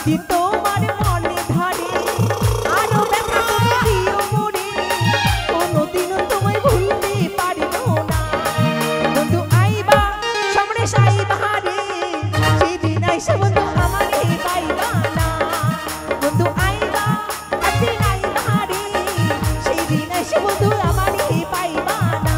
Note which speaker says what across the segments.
Speaker 1: যদি তোমার মনে ধরে আরো ব্যথা করে দিও মরে কোনোদিনও তোমায় ভুলতে পারিব না বন্ধু আইবা সমরেশ আইবা রে সেদিন আইসা বন্ধু আমারে পাইবা না বন্ধু আইবা একদিন আইবা রে সেদিন আইসা বন্ধু আমারে পাইবা না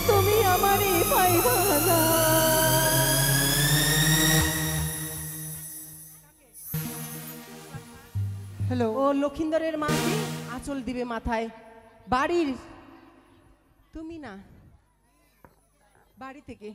Speaker 1: তুমি আমারে পাইবা না হ্যালো ও লক্ষিন্দরের মাকে আঁচল দিবে মাথায় বাড়ির তুমি না বাড়ি থেকে